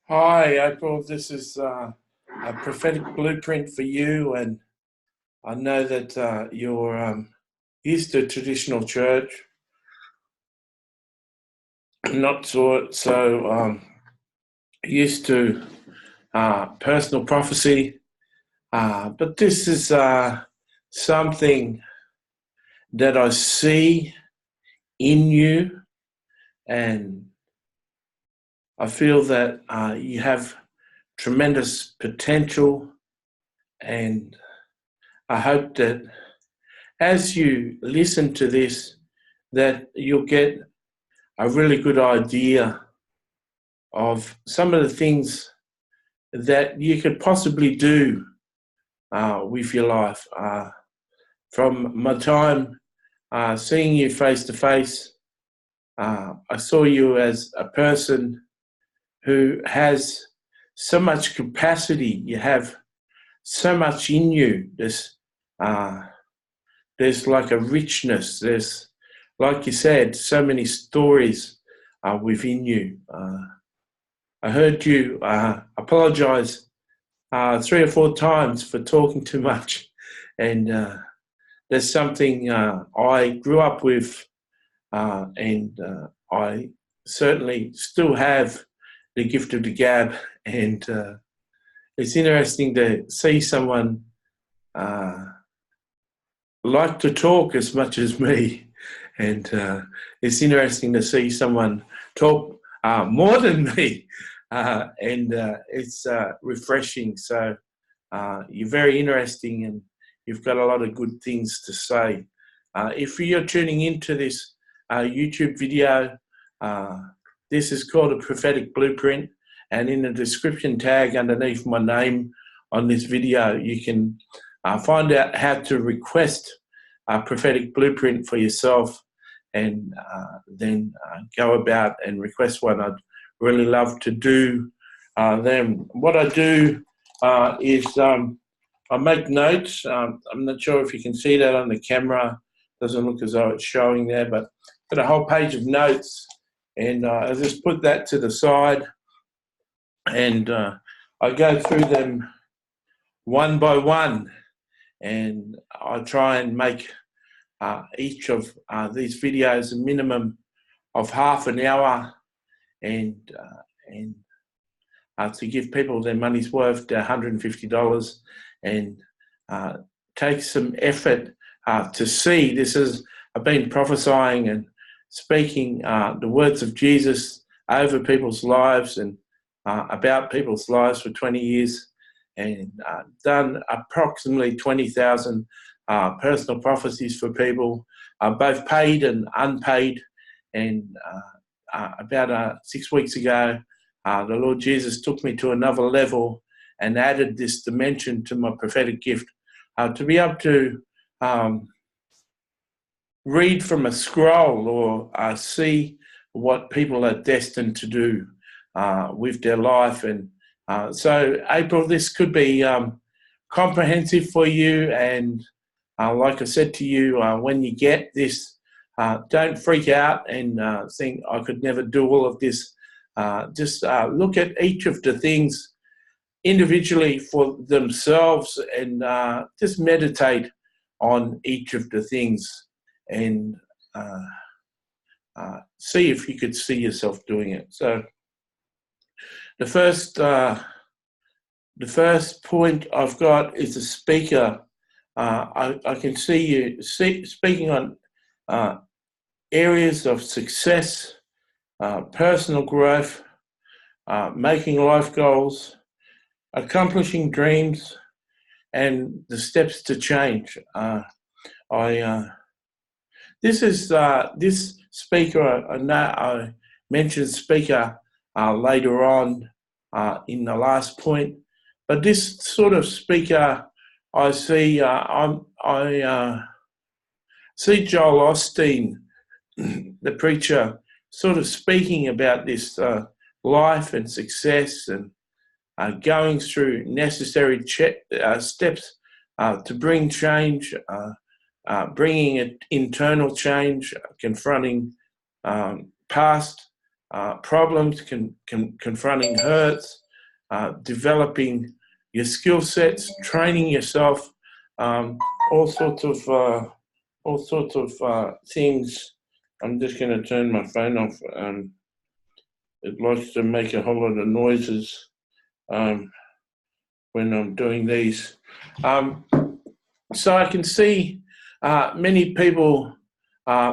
Hi, April. This is a prophetic blueprint for you, and I know that you're used to traditional church, not so used to personal prophecy, but this is something that I see in you, and I feel that you have tremendous potential, and I hope that as you listen to this, that you'll get a really good idea of some of the things that you could possibly do with your life. From my time seeing you face to face, I saw you as a person who has so much capacity. You have so much in you. There's like a richness. There's, like you said, so many stories within you. I heard you apologize 3 or 4 times for talking too much, and there's something I grew up with, and I certainly still have the gift of the gab, and it's interesting to see someone like to talk as much as me, and it's interesting to see someone talk more than me, and it's refreshing. So you're very interesting, and you've got a lot of good things to say. If you're tuning into this YouTube video, this is called a prophetic blueprint, and in the description tag underneath my name on this video, you can find out how to request a prophetic blueprint for yourself, and then go about and request one. I'd really love to do them. What I do is I make notes. I'm not sure if you can see that on the camera. Doesn't look as though it's showing there, but I've got a whole page of notes, and I just put that to the side, and I go through them one by one, and I try and make each of these videos a minimum of half an hour, and to give people their money's worth, $150, and take some effort to see. This is, I've been prophesying and speaking the words of Jesus over people's lives and about people's lives for 20 years, and done approximately 20,000 personal prophecies for people, both paid and unpaid. And about 6 weeks ago, the Lord Jesus took me to another level and added this dimension to my prophetic gift, to be able to read from a scroll or see what people are destined to do with their life. And so, April, this could be comprehensive for you. And like I said to you, when you get this, don't freak out and think I could never do all of this. Just look at each of the things individually for themselves, and just meditate on each of the things, and see if you could see yourself doing it. So the first point I've got is a speaker. I can see you speaking on areas of success, personal growth, making life goals, accomplishing dreams, and the steps to change. This speaker, I mentioned speaker later on in the last point, but this sort of speaker, I see see Joel Osteen, the preacher, sort of speaking about this life and success, and going through necessary steps to bring change, bringing an internal change, confronting past problems, confronting hurts, developing your skill sets, training yourself, all sorts of things. I'm just going to turn my phone off. It likes to make a whole lot of noises when I'm doing these. So I can see many people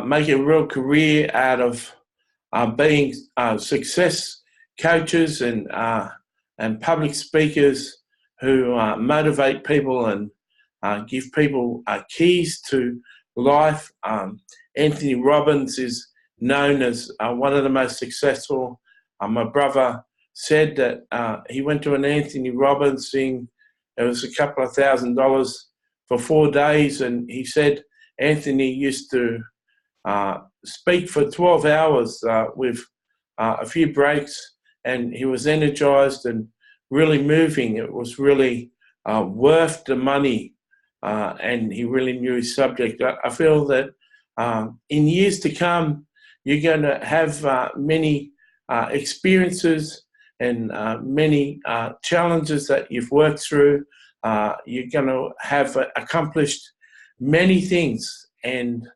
make a real career out of being success coaches and public speakers who motivate people and give people keys to life. Anthony Robbins is known as one of the most successful. My brother said that he went to an Anthony Robbins thing. It was a couple of $1,000 for 4 days, and he said Anthony used to speak for 12 hours with a few breaks, and he was energized and really moving. It was really worth the money, and he really knew his subject. I feel that in years to come, you're going to have many experiences and many challenges that you've worked through. You're going to have accomplished many things, and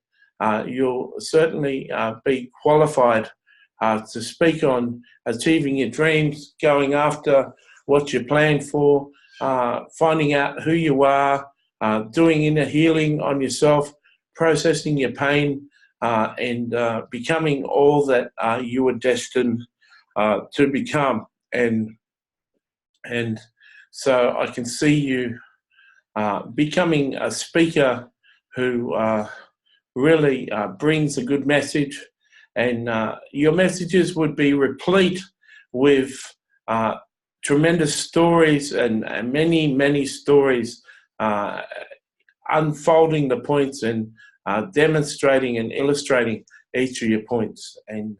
you'll certainly be qualified to speak on achieving your dreams, going after what you plan for, finding out who you are, doing inner healing on yourself, processing your pain, and becoming all that you were destined to become. And so I can see you becoming a speaker who really brings a good message, and your messages would be replete with tremendous stories and many stories unfolding the points and demonstrating and illustrating each of your points. And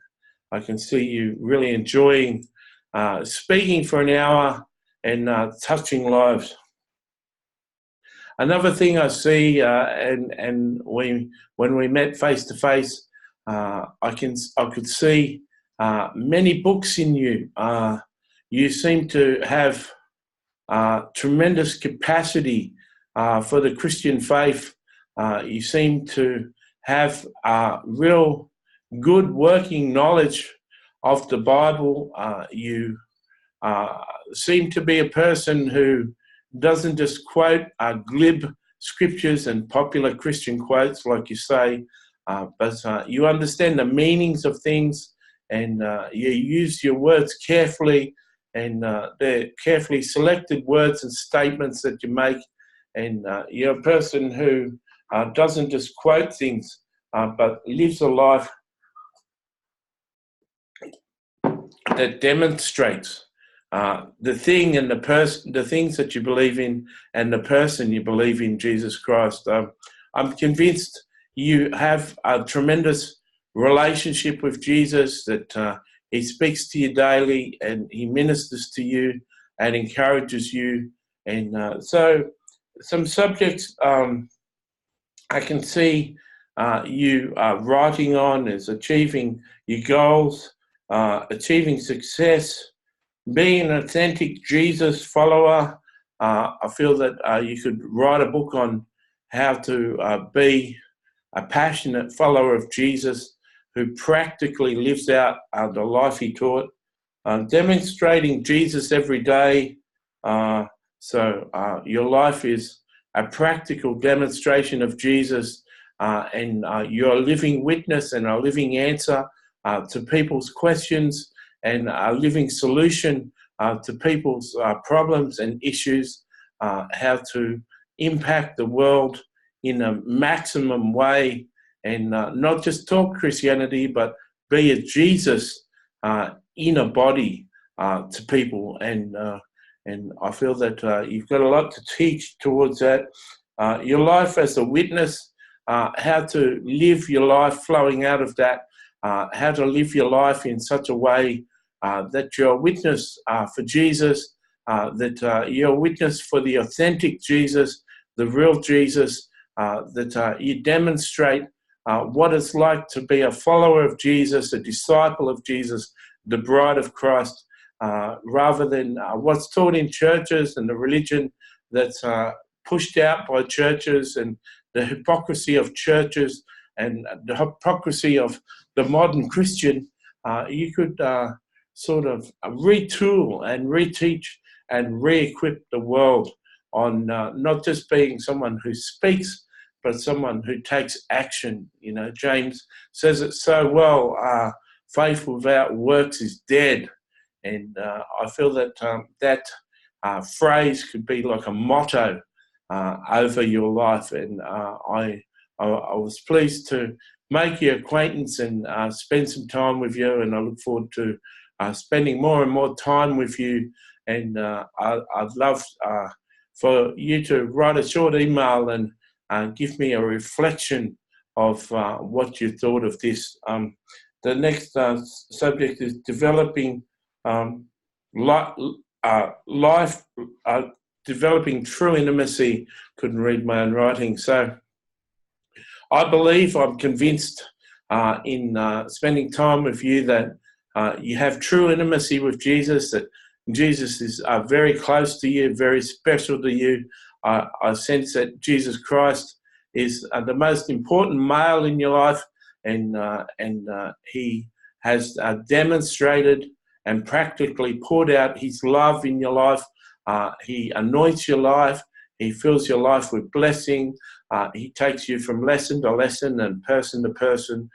I can see you really enjoying speaking for an hour and touching lives. Another thing I see, and when we met face to face, I could see many books in you. You seem to have tremendous capacity for the Christian faith. You seem to have real good working knowledge of the Bible. You seem to be a person who doesn't just quote glib scriptures and popular Christian quotes, like you say, but you understand the meanings of things, and you use your words carefully, and they're carefully selected words and statements that you make, and you're a person who doesn't just quote things, but lives a life that demonstrates the thing and the person, the things that you believe in, and the person you believe in, Jesus Christ. I'm convinced you have a tremendous relationship with Jesus, that he speaks to you daily and he ministers to you and encourages you. And so some subjects I can see you writing on is achieving your goals, achieving success, being an authentic Jesus follower. I feel that you could write a book on how to be a passionate follower of Jesus who practically lives out the life he taught, demonstrating Jesus every day. So your life is a practical demonstration of Jesus, and you're a living witness and a living answer to people's questions, and a living solution to people's problems and issues, how to impact the world in a maximum way, and not just talk Christianity, but be a Jesus in a body to people. And I feel that you've got a lot to teach towards that. Your life as a witness, how to live your life flowing out of that, how to live your life in such a way that you're a witness for Jesus, that you're a witness for the authentic Jesus, the real Jesus, that you demonstrate what it's like to be a follower of Jesus, a disciple of Jesus, the bride of Christ, rather than what's taught in churches and the religion that's pushed out by churches, and the hypocrisy of churches and the hypocrisy of the modern Christian. You could sort of retool and reteach and re-equip the world on not just being someone who speaks, but someone who takes action. You know, James says it so well, faith without works is dead. And I feel that that phrase could be like a motto over your life. And I was pleased to make your acquaintance and spend some time with you, and I look forward to spending more and more time with you. And I'd love for you to write a short email and give me a reflection of what you thought of this. The next subject is developing developing true intimacy. Couldn't read my own writing. So I'm convinced in spending time with you that you have true intimacy with Jesus, that Jesus is very close to you, very special to you. I sense that Jesus Christ is the most important male in your life, and he has demonstrated and practically poured out his love in your life. He anoints your life. He fills your life with blessing. He takes you from lesson to lesson and person to person,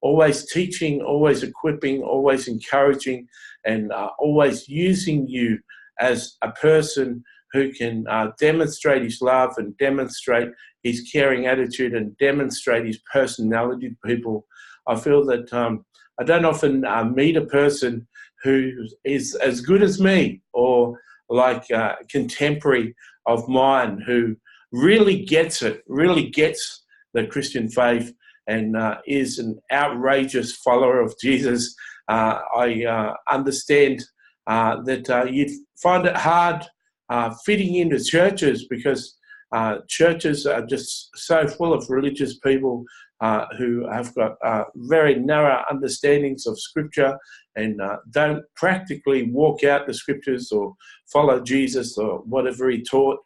always teaching, always equipping, always encouraging, and always using you as a person who can demonstrate his love and demonstrate his caring attitude and demonstrate his personality to people. I feel that I don't often meet a person who is as good as me, or like a contemporary of mine, who really gets it, really gets the Christian faith, and is an outrageous follower of Jesus. I understand that you'd find it hard fitting into churches, because churches are just so full of religious people who have got very narrow understandings of Scripture, and don't practically walk out the Scriptures or follow Jesus or whatever he taught.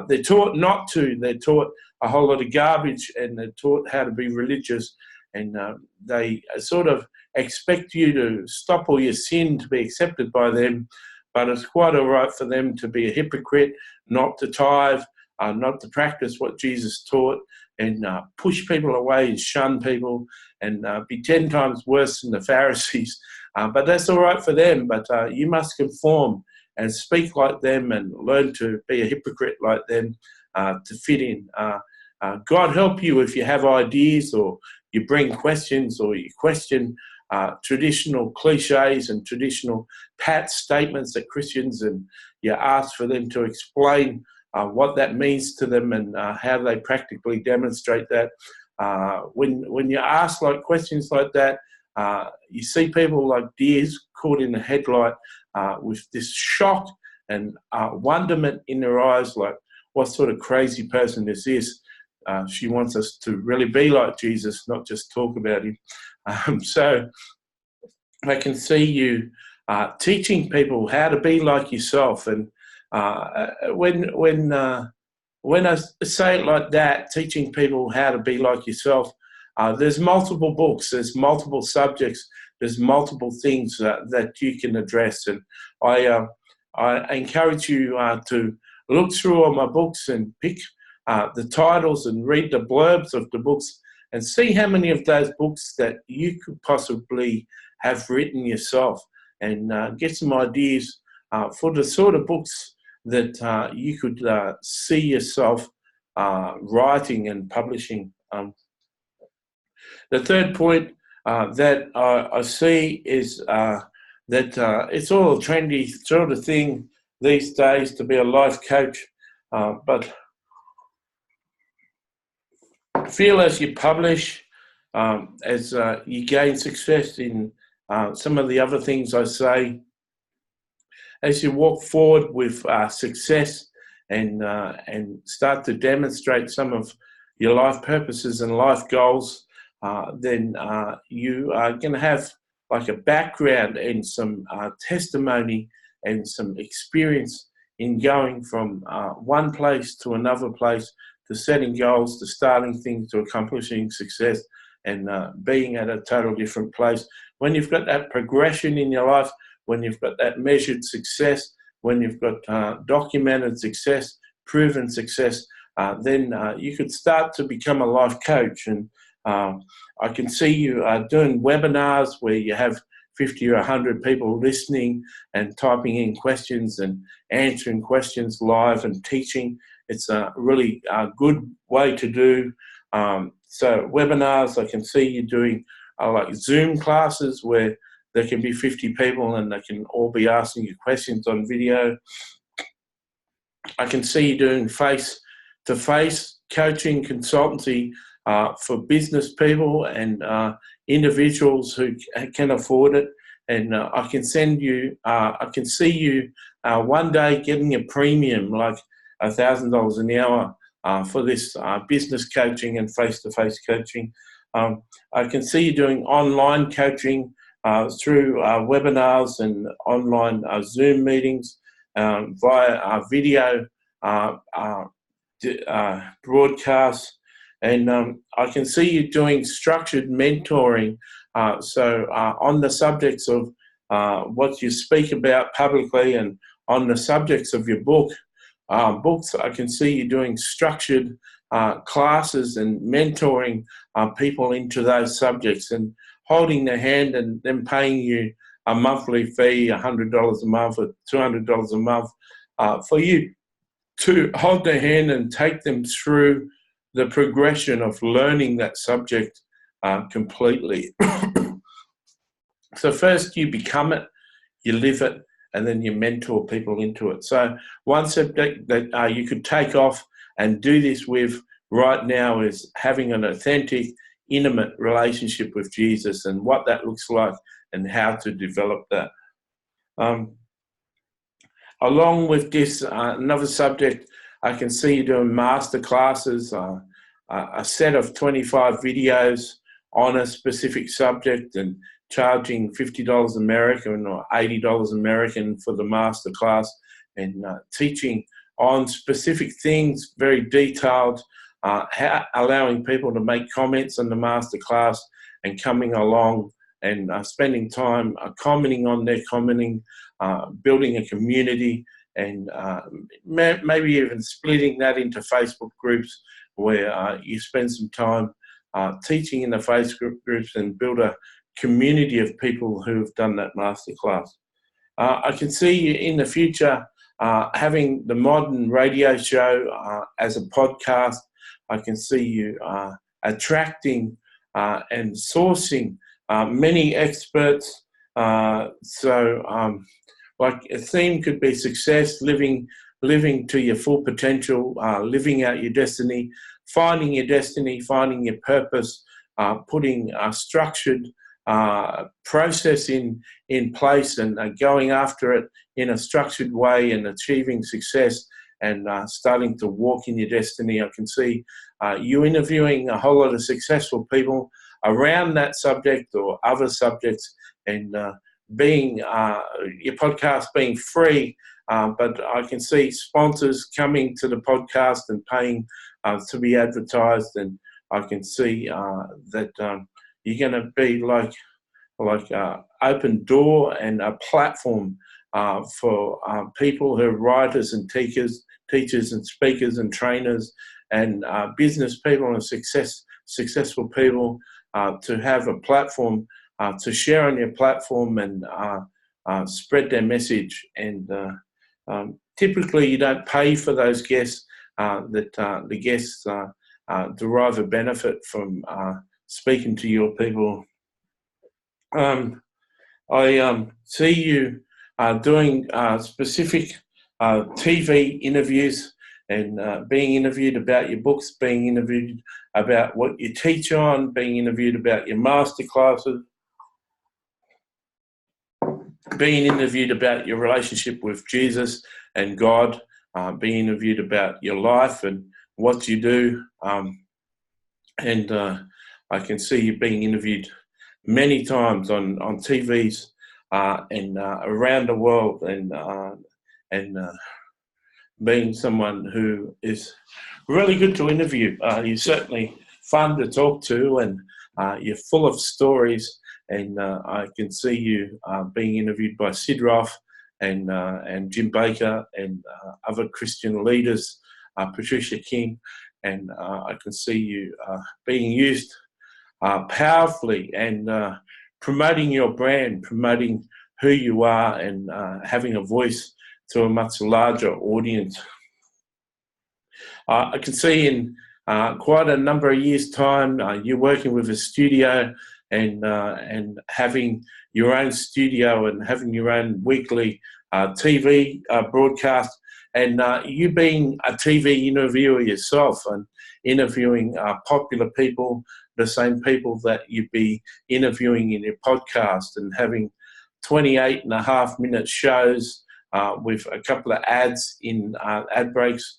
They're taught not to. They're taught a whole lot of garbage, and they're taught how to be religious, and they sort of expect you to stop all your sin to be accepted by them. But it's quite all right for them to be a hypocrite, not to tithe, not to practice what Jesus taught, and push people away and shun people, and be 10 times worse than the Pharisees. But that's all right for them. But you must conform and speak like them, and learn to be a hypocrite like them to fit in. God help you if you have ideas, or you bring questions, or you question traditional cliches and traditional pat statements that Christians, and you ask for them to explain what that means to them, and how they practically demonstrate that. When you ask like questions like that, you see people like deers caught in a headlight with this shock and wonderment in their eyes, like, what sort of crazy person is this? She wants us to really be like Jesus, not just talk about him. So I can see you teaching people how to be like yourself. And when I say it like that, teaching people how to be like yourself, there's multiple books, there's multiple subjects, there's multiple things that you can address. And I encourage you to look through all my books and pick the titles and read the blurbs of the books, and see how many of those books that you could possibly have written yourself, and get some ideas for the sort of books that you could see yourself writing and publishing. The third point that I see is that it's all a trendy sort of thing these days to be a life coach, but feel as you publish, as you gain success in some of the other things I say, as you walk forward with success and start to demonstrate some of your life purposes and life goals, then you are going to have like a background and some testimony and some experience in going from one place to another place, to setting goals, to starting things, to accomplishing success, and being at a total different place. When you've got that progression in your life, when you've got that measured success, when you've got documented success, proven success, then you could start to become a life coach. And I can see you doing webinars where you have 50 or 100 people listening and typing in questions and answering questions live and teaching. It's a really good way to do. So webinars, I can see you doing like Zoom classes where there can be 50 people and they can all be asking you questions on video. I can see you doing face-to-face coaching consultancy for business people and individuals who can afford it. And I can see you one day getting a premium like $1,000 an hour for this business coaching and face-to-face coaching. I can see you doing online coaching through webinars and online Zoom meetings via video broadcasts. And I can see you doing structured mentoring. So on the subjects of what you speak about publicly and on the subjects of your books, I can see you doing structured classes and mentoring people into those subjects and holding their hand and then paying you a monthly fee, $100 a month or $200 a month for you to hold their hand and take them through the progression of learning that subject completely. So first you become it, you live it, and then you mentor people into it. So one subject that you could take off and do this with right now is having an authentic, intimate relationship with Jesus and what that looks like and how to develop that. Along with this, another subject, I can see you doing master classes, a set of 25 videos on a specific subject and charging $50 American or $80 American for the master class, and teaching on specific things, very detailed, allowing people to make comments on the master class and coming along and spending time commenting on their commenting, building a community, and maybe even splitting that into Facebook groups where you spend some time teaching in the Facebook groups and build a community of people who have done that masterclass. I can see you in the future having the modern radio show as a podcast. I can see you attracting and sourcing many experts. Like a theme could be success, living to your full potential, living out your destiny, finding your purpose, putting a structured process in place and going after it in a structured way and achieving success and starting to walk in your destiny. I can see you interviewing a whole lot of successful people around that subject or other subjects, and being your podcast being free, but I can see sponsors coming to the podcast and paying to be advertised, and I can see that you're going to be like open door and a platform for people who are writers and teachers and speakers and trainers and business people and successful people to have a platform to share on your platform and spread their message. And typically you don't pay for those guests, that the guests derive a benefit from speaking to your people. I see you doing specific TV interviews and being interviewed about your books, being interviewed about what you teach on, being interviewed about your master classes, being interviewed about your relationship with Jesus and God, being interviewed about your life and what you do. And I can see you being interviewed many times on TVs and around the world, and being someone who is really good to interview. You're certainly fun to talk to, and you're full of stories. And I can see you being interviewed by Sid Roth and Jim Baker and other Christian leaders, Patricia King, and I can see you being used powerfully and promoting your brand, promoting who you are, and having a voice to a much larger audience. I can see in quite a number of years' time, you're working with a studio and having your own studio and having your own weekly TV broadcast, and you being a TV interviewer yourself and interviewing popular people, the same people that you'd be interviewing in your podcast, and having 28.5-minute shows with a couple of ads in ad breaks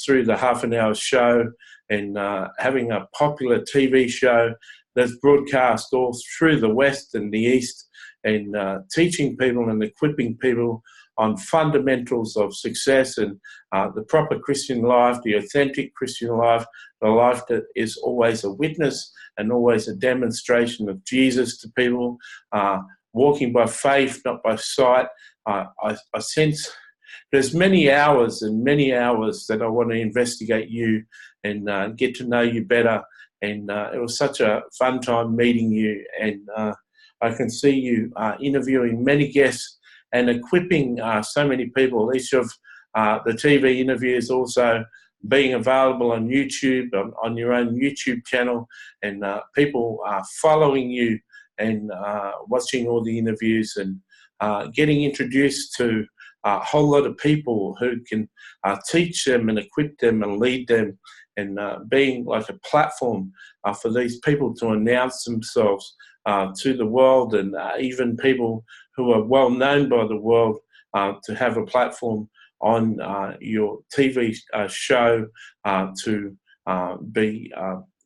through the half-an-hour show, and having a popular TV show that's broadcast all through the West and the East, and teaching people and equipping people on fundamentals of success and the proper Christian life, the authentic Christian life, the life that is always a witness and always a demonstration of Jesus to people, walking by faith, not by sight. I sense there's many hours and many hours that I want to investigate you and get to know you better. And it was such a fun time meeting you. And I can see you interviewing many guests and equipping so many people. Each of the TV interviews also being available on YouTube, on your own YouTube channel, and people following you and watching all the interviews and getting introduced to a whole lot of people who can teach them and equip them and lead them, and being like a platform for these people to announce themselves to the world, and even people who are well known by the world to have a platform on your TV show to be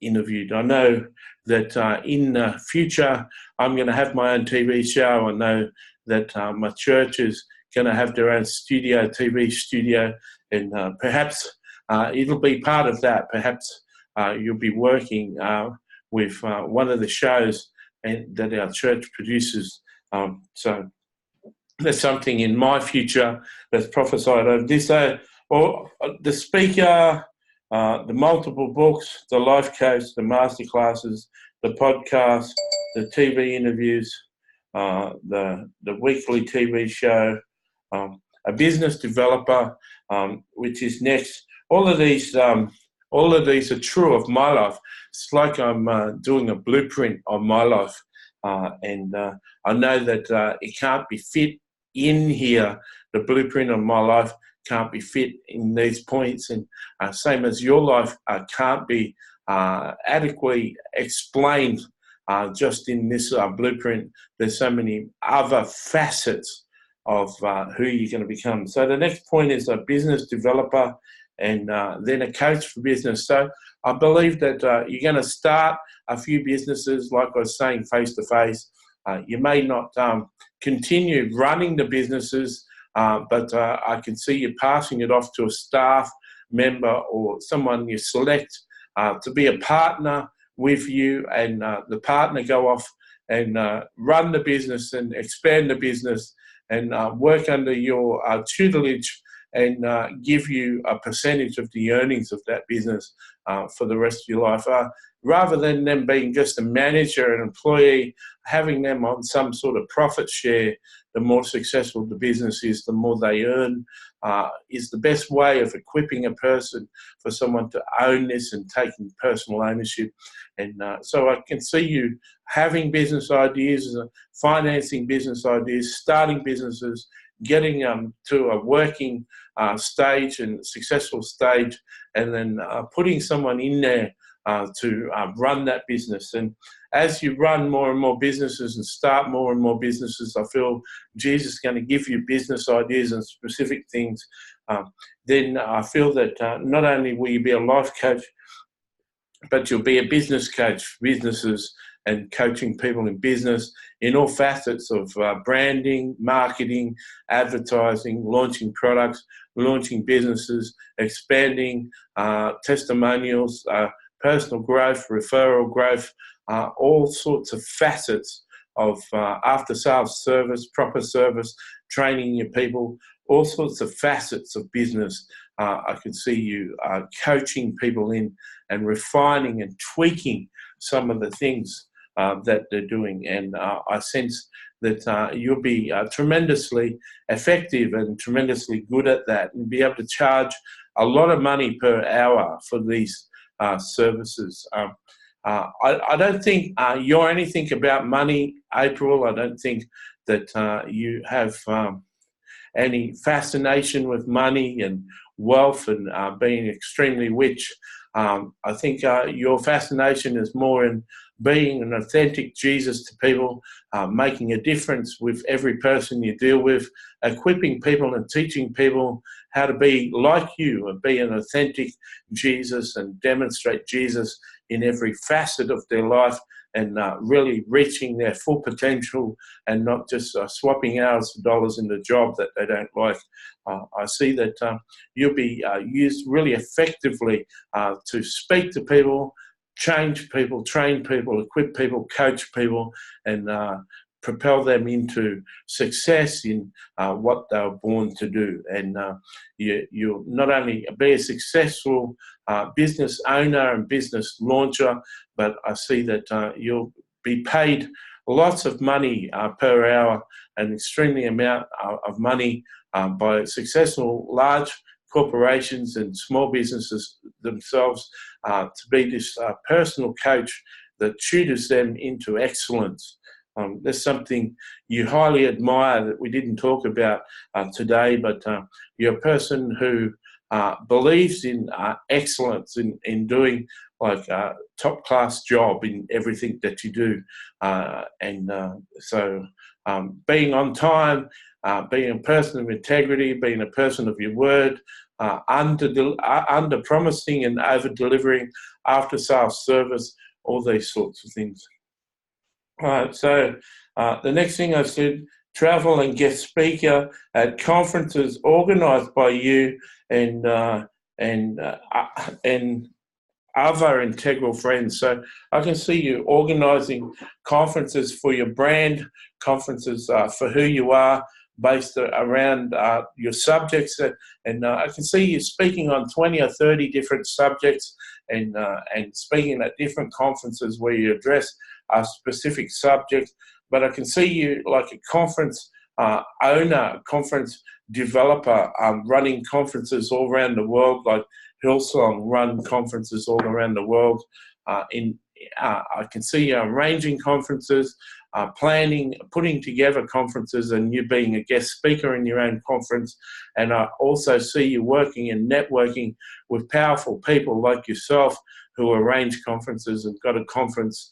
interviewed. I know that in the future I'm going to have my own TV show. I know that my church is going to have their own studio, TV studio, and perhaps it'll be part of that. Perhaps you'll be working with one of the shows that our church produces. So there's something in my future that's prophesied over this. Or the speaker, the multiple books, the life coach, the masterclasses, the podcast, the TV interviews, the weekly TV show, a business developer, which is next. All of these are true of my life. It's like I'm doing a blueprint of my life, and I know that it can't be fit in here. The blueprint of my life can't be fit in these points, and same as your life can't be adequately explained just in this blueprint. There's so many other facets of who you're going to become. So the next point is a business developer, and then a coach for business. So I believe that you're going to start a few businesses, like I was saying, face-to-face. You may not continue running the businesses, but I can see you passing it off to a staff member or someone you select to be a partner with you, and the partner go off and run the business and expand the business and work under your tutelage, and give you a percentage of the earnings of that business for the rest of your life. Rather than them being just a manager, an employee, having them on some sort of profit share, the more successful the business is, the more they earn, is the best way of equipping a person for someone to own this and taking personal ownership. And so I can see you having business ideas, financing business ideas, starting businesses, getting to a working stage and successful stage, and then putting someone in there to run that business. And as you run more and more businesses and start more and more businesses, I feel Jesus is going to give you business ideas and specific things. Then I feel that not only will you be a life coach, but you'll be a business coach for businesses and coaching people in business in all facets of branding, marketing, advertising, launching products, launching businesses, expanding testimonials, personal growth, referral growth, all sorts of facets of after-sales service, proper service, training your people, all sorts of facets of business. I can see you coaching people in and refining and tweaking some of the things that they're doing. And I sense that you'll be tremendously effective and tremendously good at that, and be able to charge a lot of money per hour for these services. I don't think you're anything about money, April. I don't think that you have any fascination with money and wealth and being extremely rich. I think your fascination is more in being an authentic Jesus to people, making a difference with every person you deal with, equipping people and teaching people how to be like you and be an authentic Jesus and demonstrate Jesus in every facet of their life, and really reaching their full potential and not just swapping hours for dollars in the job that they don't like. I see that you'll be used really effectively to speak to people, change people, train people, equip people, coach people, and propel them into success in what they were born to do. And you'll not only be a successful business owner and business launcher, but I see that you'll be paid lots of money per hour, an extremely amount of money by successful large corporations and small businesses themselves to be this personal coach that tutors them into excellence. There's something you highly admire that we didn't talk about today, but you're a person who believes in excellence in doing like a top-class job in everything that you do. So being on time, being a person of integrity, being a person of your word, under promising and over delivering, after sales service, all these sorts of things. All right, so the next thing I said, travel and guest speaker at conferences organised by you and other integral friends. So I can see you organising conferences for your brand, conferences for who you are, based around your subjects, and I can see you speaking on 20 or 30 different subjects, and speaking at different conferences where you address a specific subject. But I can see you like a conference owner, conference developer, running conferences all around the world, like Hillsong run conferences all around the world. I can see you arranging conferences, planning, putting together conferences, and you being a guest speaker in your own conference. And I also see you working and networking with powerful people like yourself who arrange conferences and got a conference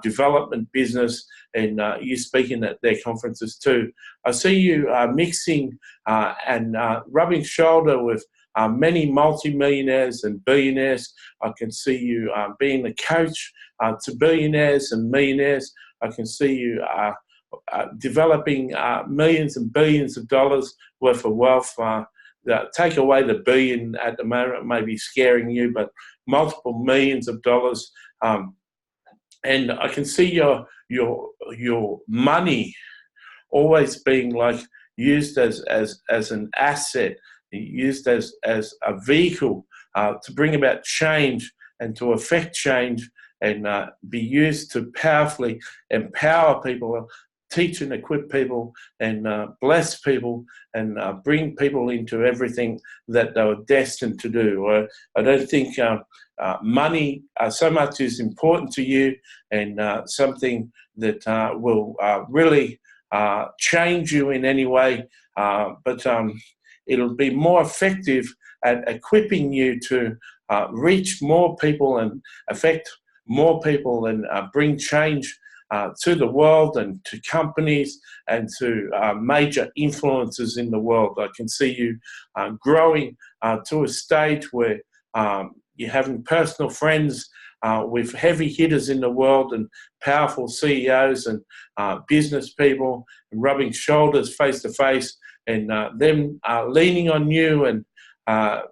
development business, and you speaking at their conferences too. I see you mixing and rubbing shoulder with many multimillionaires and billionaires. I can see you being a coach to billionaires and millionaires. I can see you developing millions and billions of dollars worth of wealth. Take away the billion at the moment, it may be scaring you, but multiple millions of dollars. And I can see your money always being like used as an asset, used as a vehicle to bring about change and to affect change, and be used to powerfully empower people, teach and equip people, and bless people, and bring people into everything that they were destined to do. I don't think money so much is important to you, and something that will really change you in any way, but it'll be more effective at equipping you to reach more people and affect more people, and bring change to the world and to companies and to major influences in the world. I can see you growing to a stage where you're having personal friends with heavy hitters in the world and powerful CEOs and business people, and rubbing shoulders face to face, and them leaning on you and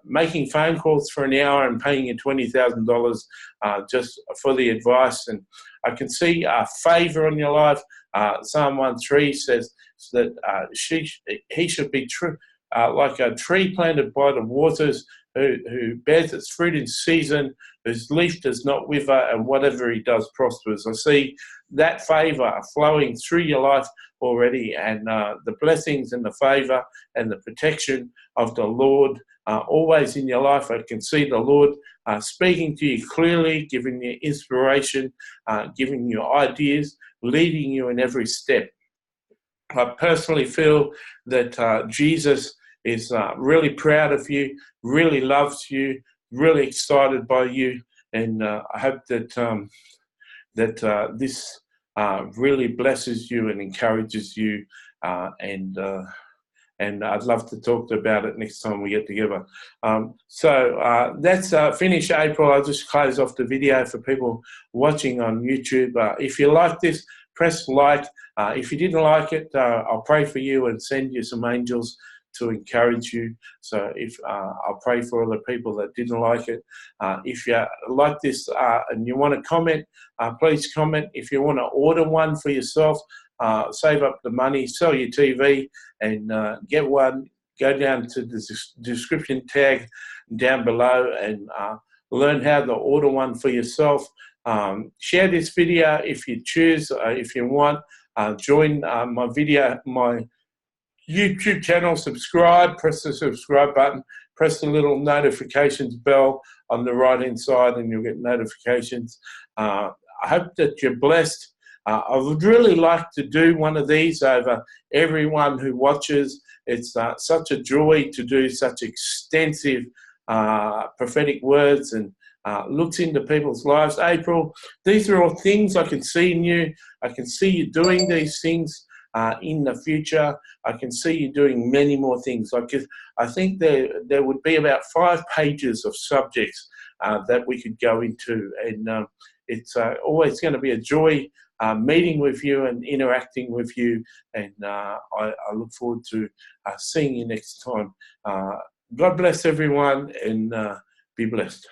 making phone calls for an hour and paying you $20,000 just for the advice. And I can see favor on your life. Psalm 1:3 says that he should be like a tree planted by the waters, who bears its fruit in season, whose leaf does not wither, and whatever he does prospers. I see that favor flowing through your life already, and the blessings and the favor and the protection of the Lord always in your life. I can see the Lord speaking to you clearly, giving you inspiration, giving you ideas, leading you in every step. I personally feel that Jesus is really proud of you, really loves you, really excited by you, and I hope that this really blesses you and encourages you, and I'd love to talk about it next time we get together. So that's finished, April. I'll just close off the video for people watching on YouTube. If you like this, press like. If you didn't like it, I'll pray for you and send you some angels to encourage you. So if I'll pray for other people that didn't like it. If you like this and you want to comment, please comment. If you want to order one for yourself, save up the money, sell your TV, and get one. Go down to the description tag down below and learn how to order one for yourself. Share this video if you choose, if you want. Join my YouTube channel, subscribe, press the subscribe button, press the little notifications bell on the right hand side, and you'll get notifications. I hope that you're blessed. I would really like to do one of these over everyone who watches. It's such a joy to do such extensive prophetic words and looks into people's lives. April, these are all things I can see in you. I can see you doing these things in the future. I can see you doing many more things. I think there would be about 5 pages of subjects that we could go into, and it's always going to be a joy meeting with you and interacting with you, and I look forward to seeing you next time. God bless everyone, and be blessed.